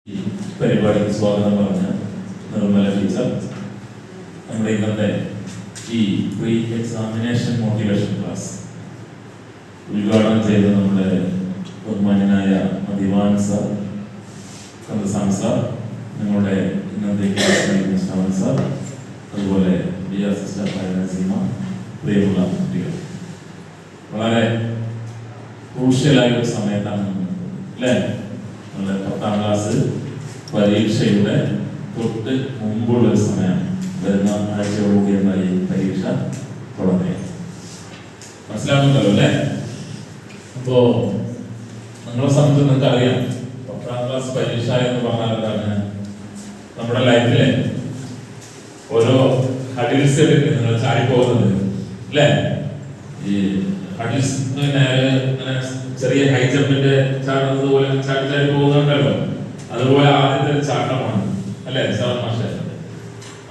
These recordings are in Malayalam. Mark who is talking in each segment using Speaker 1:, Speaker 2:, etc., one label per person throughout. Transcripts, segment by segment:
Speaker 1: ഈ പരിപാടിക്ക് സ്വാഗതം പറഞ്ഞ നിർമ്മല ടീച്ചർ നമ്മുടെ ഇന്നത്തെ ഈ പ്രീ എക്സാമിനേഷൻ മോട്ടിവേഷൻ ക്ലാസ് ഉദ്ഘാടനം ചെയ്ത നമ്മുടെ ബഹുമാന്യനായ മതിവാൻ സാർ, കന്ദസാം സാർ, ഞങ്ങളുടെ ഇന്നത്തെ ക്ലാസ് ശ്രാവൺ സാർ, അതുപോലെ ബി ആർ സിസ്റ്റർ നസീമ, പ്രിയമുള്ള കുട്ടികൾ, വളരെ ക്രൂഷ്യലായ ഒരു സമയത്താണ് അല്ലേ? നമ്മുടെ 10ാം ക്ലാസ് പരീക്ഷയുടെ തൊട്ട് മുമ്പുള്ള ഒരു സമയമാണ്. വരുന്ന ആഴ്ചയോടുകൂടി എന്നായി പരീക്ഷ തുടങ്ങുക. മനസ്സിലാവുന്നുണ്ടല്ലോ അല്ലേ? അപ്പോ നിങ്ങളെ സംബന്ധിച്ച് നിങ്ങൾക്ക് അറിയാം, 10ാം ക്ലാസ് പരീക്ഷ എന്ന് പറഞ്ഞാൽ എന്താണ്? നമ്മുടെ ലൈഫിലെ ഓരോ ഹഡിൽസ് നിങ്ങൾ ചാടിപ്പോകുന്നത് അല്ലേ? ഈ ഹഡിൽസ് ചെറിയ ഹൈ ജമ്പിന്റെ ചാടുന്നത് പോലെ ചാടി ചാടി പോകുന്നുണ്ടല്ലോ, അതുപോലെ ആദ്യത്തെ ഒരു ചാട്ടമാണ് അല്ലെ?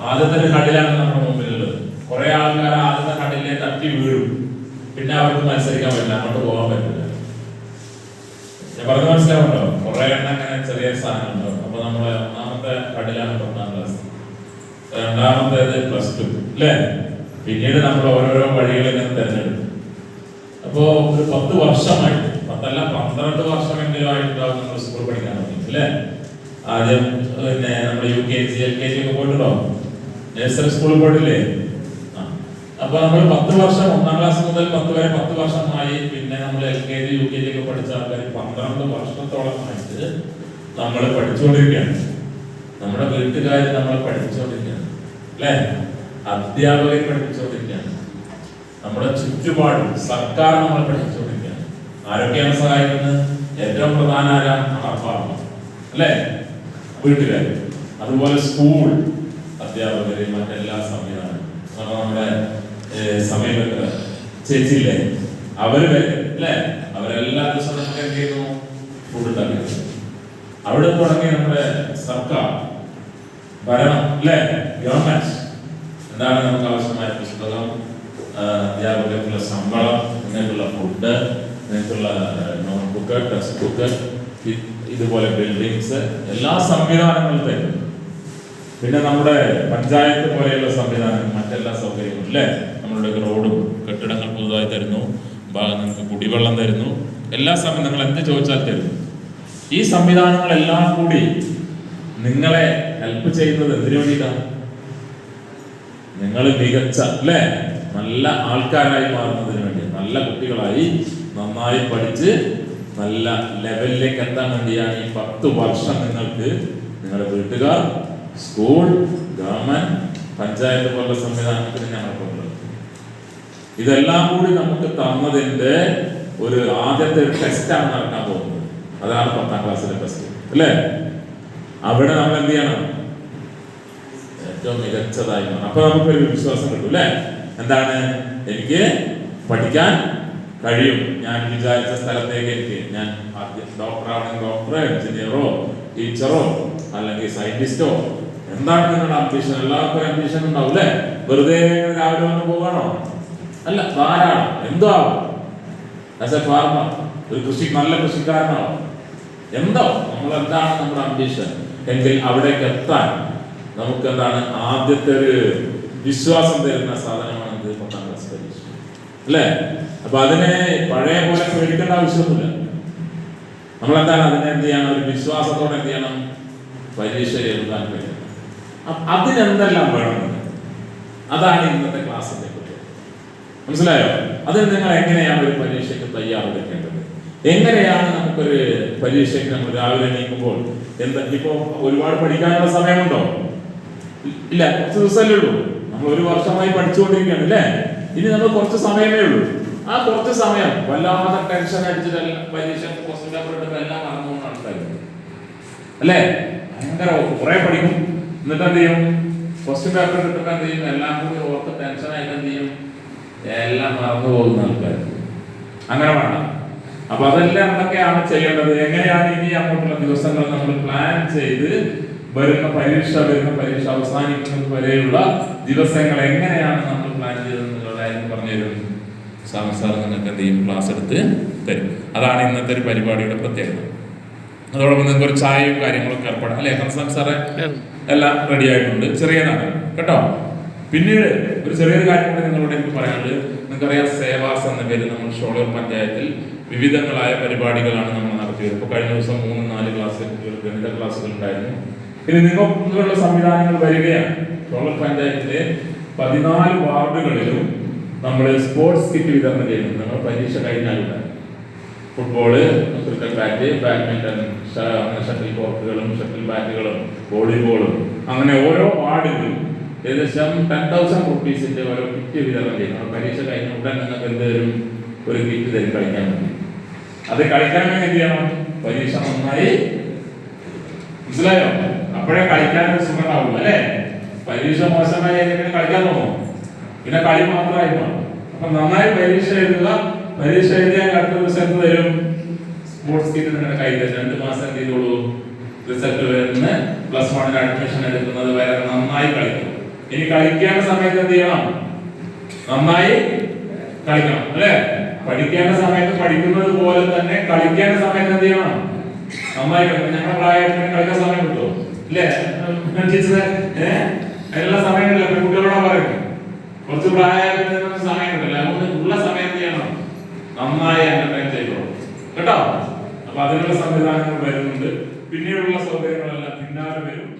Speaker 1: ആദ്യത്തെ ഒരു ഹഡിലാണ് നമ്മുടെ മുമ്പിലുള്ളത്. കുറെ ആൾക്കാർ ആദ്യത്തെ ഹഡിലെ തട്ടി വീഴും, പിന്നെ അവർക്ക് മത്സരിക്കാൻ പറ്റില്ല, അങ്ങോട്ട് പോകാൻ പറ്റില്ല. ഞാൻ പറഞ്ഞ് മനസ്സിലാവുണ്ടോ? കുറെ എണ്ണം അങ്ങനെ ചെറിയ സാധനങ്ങളുണ്ടാവും. അപ്പൊ നമ്മളെ ഒന്നാമത്തെ ഹഡിലാണ് 10ാം ക്ലാസ്, രണ്ടാമത്തേത് +2 അല്ലേ? പിന്നീട് നമ്മൾ ഓരോരോ വഴികൾ ഇങ്ങനെ തിരഞ്ഞെടുക്കും. അപ്പോ ഒരു 10 വർഷമായിട്ട്, 10 അല്ല 12 വർഷമെങ്കിലും ആയിട്ടുണ്ടാവും നമ്മൾ സ്കൂൾ പഠിക്കാൻ തുടങ്ങി അല്ലേ? ആദ്യം പിന്നെ നമ്മുടെ UKG LKG ഒക്കെ പോയിട്ടുണ്ടോ? നഴ്സറി സ്കൂളിൽ പോയിട്ടില്ലേ? അപ്പൊ നമ്മൾ 10 വർഷം, 1ാം ക്ലാസ് മുതൽ 10 വരെ 10 വർഷമായി. പിന്നെ നമ്മൾ LKG UKG ഒക്കെ പഠിച്ച ആൾക്കാർ 12 വർഷത്തോളമായിട്ട് നമ്മൾ പഠിച്ചുകൊണ്ടിരിക്കുകയാണ്. നമ്മുടെ വീട്ടുകാർ നമ്മളെ പഠിപ്പിച്ചുകൊണ്ടിരിക്കുകയാണ് അല്ലേ? അധ്യാപകർ പഠിപ്പിച്ചുകൊണ്ടിരിക്കുകയാണ്. നമ്മുടെ ചുറ്റുപാടും സർക്കാർ നമ്മളെ പഠിപ്പിച്ചുകൊണ്ടിരിക്കുകയാണ്. ആരൊക്കെയാണ് സഹായിക്കുന്നത്? ഏറ്റവും പ്രധാന ആരാണ്? അല്ലേ? വീട്ടുകാർ, അതുപോലെ സ്കൂൾ അധ്യാപകര്, മറ്റെല്ലാ സംവിധാനം. നമ്മുടെ സമയത്ത് ചേച്ചിയില്ലേ, അവര് അല്ലേ? അവരെല്ലാ ദിവസവും നമുക്ക് എന്ത് ചെയ്യുന്നു? ഫുഡ് ഉണ്ടാക്കി. അവിടെ തുടങ്ങി നമ്മുടെ സർക്കാർ ഭരണം അല്ലേ? ഗവൺമെന്റ് എന്താണ് നമുക്ക് ആവശ്യമായ പുസ്തകം, അധ്യാപകർക്കുള്ള ശമ്പളം, നിങ്ങൾക്കുള്ള ഫുഡ്, നിങ്ങൾക്കുള്ള നോട്ട്ബുക്ക്, ടെക്സ്റ്റ് ബുക്ക്, ഇതുപോലെ ബിൽഡിങ്സ്, എല്ലാ സംവിധാനങ്ങളും തരും. പിന്നെ നമ്മുടെ പഞ്ചായത്ത് പോലെയുള്ള സംവിധാനം, മറ്റെല്ലാ സൗകര്യങ്ങളും അല്ലേ? നമ്മളുടെ റോഡും കെട്ടിടങ്ങൾ പുതുതായി തരുന്നു, നിങ്ങൾക്ക് കുടിവെള്ളം തരുന്നു, എല്ലാ സമയം നിങ്ങൾ എന്ത് ചോദിച്ചാൽ തരുന്നു. ഈ സംവിധാനങ്ങളെല്ലാം കൂടി നിങ്ങളെ ഹെൽപ്പ് ചെയ്യുന്നത് എന്തിനു വേണ്ടിയിട്ടാണ്? നിങ്ങൾ മികച്ച അല്ലേ നല്ല ആൾക്കാരായി മാറുന്നതിന് വേണ്ടി, നല്ല കുട്ടികളായി നന്നായി പഠിച്ച് നല്ല ലെവലിലേക്ക് എത്താൻ വേണ്ടിയാണ് ഈ 10 വർഷം നിങ്ങൾക്ക് നിങ്ങളുടെ വീട്ടുകാർ, സ്കൂൾ, ഗവൺമെന്റ്, പഞ്ചായത്ത് പോലുള്ള സംവിധാനത്തിന് ഞങ്ങൾക്കുള്ളത്. ഇതെല്ലാം കൂടി നമുക്ക് തന്നതിന്റെ ഒരു ആദ്യത്തെ ടെസ്റ്റാണ് നടക്കാൻ പോകുന്നത്. അതാണ് 10ാം ക്ലാസ്സിലെ ടെസ്റ്റ് അല്ലേ? അവിടെ നമ്മൾ എന്ത് ചെയ്യണം? ഏറ്റവും മികച്ചതായി മാറും. അപ്പൊ നമുക്കൊരു വിശ്വാസം കിട്ടും അല്ലേ? എന്താണ്? എനിക്ക് പഠിക്കാൻ കഴിയും. ഞാൻ വിചാരിച്ച സ്ഥലത്തേക്ക് എനിക്ക്, ഞാൻ ഡോക്ടറാണെങ്കിൽ ഡോക്ടറോ, എഞ്ചിനീയറോ, ടീച്ചറോ, അല്ലെങ്കിൽ സയന്റിസ്റ്റോ, എന്താണ് നിങ്ങളുടെ അംബിഷൻ? എല്ലാവർക്കും അംബിഷൻ ഉണ്ടാവും അല്ലേ? വെറുതെ രാവിലെ വന്ന് പോകണോ? അല്ല, ധാരാളം എന്തോ ആവും. ആസ് എ ഫാർമർ, ഒരു നല്ല കൃഷിക്കാരനാവും. എന്തോ നമ്മൾ എന്താണ് നമ്മുടെ അംബിഷൻ എങ്കിൽ അവിടേക്ക് എത്താൻ നമുക്ക് എന്താണ് ആദ്യത്തെ ഒരു വിശ്വാസം തരുന്ന സാധനമാണ് 10ാം ക്ലാസ് പരീക്ഷ അല്ലേ? അപ്പൊ അതിനെ പഴയ പോലെ പേടിക്കേണ്ട ആവശ്യമൊന്നുമില്ല. നമ്മളെന്താണ് അതിനെ എന്ത് ചെയ്യണം? ഒരു വിശ്വാസത്തോടെ എന്ത് ചെയ്യണം? പരീക്ഷ എഴുതാൻ കഴിയണം. അതിനെന്തെല്ലാം വേണം? അതാണ് ഇന്നത്തെ ക്ലാസ്സിന്റെ കുറിച്ച്. മനസ്സിലായോ? അതിന് നിങ്ങൾ എങ്ങനെയാണ് ഒരു പരീക്ഷയ്ക്ക് തയ്യാറെടുക്കേണ്ടത്? എങ്ങനെയാണ് നമുക്കൊരു പരീക്ഷയ്ക്ക് നമ്മൾ രാവിലെ എണീക്കുമ്പോൾ ഇപ്പോ ഒരുപാട് പഠിക്കാനുള്ള സമയമുണ്ടോ? ഇല്ല, കുറച്ച് ദിവസമല്ലേ ഉള്ളൂ. നമ്മൾ 1 വർഷമായി പഠിച്ചുകൊണ്ടിരിക്കുകയാണ് അല്ലേ? ഇനി നമ്മൾ കുറച്ച് സമയമേ ഉള്ളൂ. ആ കുറച്ച് സമയം വല്ലാതെ ടെൻഷൻ അടിച്ചിട്ടല്ല പരീക്ഷ ക്വസ്റ്റ്യൻ പേപ്പർ എടുത്ത് എല്ലാം മറന്നുകൊണ്ടാണ് കഴിയുന്നത് അല്ലേ? ഭയങ്കര കുറെ പഠിക്കും, എന്നിട്ട് എന്ത് ചെയ്യും? ക്വസ്റ്റ്യൻ പേപ്പർ എടുത്തിട്ട് എന്ത് ചെയ്യും? എല്ലാം കൂടി ഓർത്ത് ടെൻഷനായിട്ട് എന്ത് ചെയ്യും? എല്ലാം മറന്നു പോകുന്ന ആൾക്കാർ. അങ്ങനെ വേണ്ട. അപ്പൊ അതെല്ലാം എന്തൊക്കെയാണ് ചെയ്യേണ്ടത്? എങ്ങനെയാണ് ഇനി അങ്ങോട്ടുള്ള ദിവസങ്ങൾ നമ്മൾ പ്ലാൻ ചെയ്ത് വരുന്ന പരീക്ഷ അവസാനിക്കുന്നത് വരെയുള്ള ദിവസങ്ങൾ എങ്ങനെയാണ് നമ്മൾ പ്ലാൻ ചെയ്തതെന്നുള്ള പറഞ്ഞു തരും സാർ. നിങ്ങൾക്ക് എന്ത് ചെയ്യും? ക്ലാസ് എടുത്ത് തരും. അതാണ് ഇന്നത്തെ ഒരു പരിപാടിയുടെ പ്രത്യേകത. അതോടൊപ്പം നിങ്ങൾക്ക് ഒരു ചായയും കാര്യങ്ങളൊക്കെ ഏർപ്പെടാം അല്ലെ? കംസാൻ സാറെ എല്ലാം റെഡി ആയിട്ടുണ്ട്. ചെറിയതാണ് കേട്ടോ. പിന്നീട് ഒരു ചെറിയൊരു കാര്യം കൂടി നിങ്ങളോട് എനിക്ക് പറയാനുള്ളത്, നിങ്ങൾക്കറിയാം സേവാസ് എന്ന പേര് നമ്മൾ ഷോളൂർ പഞ്ചായത്തിൽ വിവിധങ്ങളായ പരിപാടികളാണ് നമ്മൾ നടത്തിയത്. ഇപ്പോൾ കഴിഞ്ഞ ദിവസം 3-4 ക്ലാസ് ഗണിത ക്ലാസ്സുകൾ ഉണ്ടായിരുന്നു. ഇനി നിങ്ങൾക്കുള്ള സംവിധാനങ്ങൾ വരികയാണ്. ഷോളൂർ പഞ്ചായത്തിലെ 14 വാർഡുകളിലും നമ്മൾ സ്പോർട്സ് കിറ്റ് വിതരണം ചെയ്യുന്നു. നിങ്ങൾ പരീക്ഷ കഴിഞ്ഞാലുണ്ട് football, cricket bat, badminton, shuttle കോർക്കുകളും ഷട്ടിൽ ബാറ്റുകളും വോളിബോളും അങ്ങനെ ഓരോ വാർഡിലും ഏകദേശം 10,000 റുപ്പീസിന്റെ ഓരോ കിറ്റ് വിതരണം ചെയ്യുന്നു. പരീക്ഷ കഴിഞ്ഞ ഉടൻ നിങ്ങൾക്ക് എന്തെങ്കിലും ഒരു കിറ്റ് തരും കളിക്കാൻ വേണ്ടി. അത് കളിക്കാൻ വേണ്ടി എന്ത് ചെയ്യണം? പരീക്ഷ നന്നായി മനസ്സിലായോ? അപ്പോഴേ കളിക്കാൻ സുഖം ഉണ്ടാവുള്ളൂ അല്ലെ? പരീക്ഷ മോശമായി കളിക്കാൻ തോന്നും, പിന്നെ കളി മാത്രമായി മാറും. അപ്പൊ നന്നായി പരീക്ഷ എഴുതുക. പരീക്ഷ എഴുതിയാൽ അടുത്ത ദിവസം തരും സ്പോർട്സ് കിറ്റ് നിങ്ങളുടെ കയ്യിൽ. 2 മാസം എന്ത് ചെയ്തോളൂ, റിസൾട്ട് വരുന്ന +1 അഡ്മിഷൻ എടുക്കുന്നത് വരെ നന്നായി കളിക്കും. ഇനി കളിക്കേണ്ട സമയത്ത് എന്ത് ചെയ്യണം? നന്നായി കളിക്കണം അല്ലെ? പഠിക്കേണ്ട സമയത്ത് പഠിക്കുന്നത് പോലെ തന്നെ കളിക്കേണ്ട സമയത്ത് എന്ത് ചെയ്യണം? നന്നായി കളിക്കണം. ഞങ്ങളുടെ പ്രായത്തിന് കളിക്കാൻ സമയം കിട്ടുമോ? ഇല്ലേ? അതിനുള്ള സമയമില്ല. കുട്ടികളോടാ പറയുന്നത് കുറച്ച് പ്രായത്തിന് സമയം കിട്ടില്ല. അതുകൊണ്ട് ഉള്ള സമയം ചെയ്യണം, നന്നായി എന്റർടൈൻ ചെയ്തോളൂ കേട്ടോ. അപ്പൊ അതിനുള്ള സംവിധാനങ്ങൾ വരുന്നുണ്ട്. പിന്നീടുള്ള സൗകര്യങ്ങളെല്ലാം പിന്നാലെ വരും.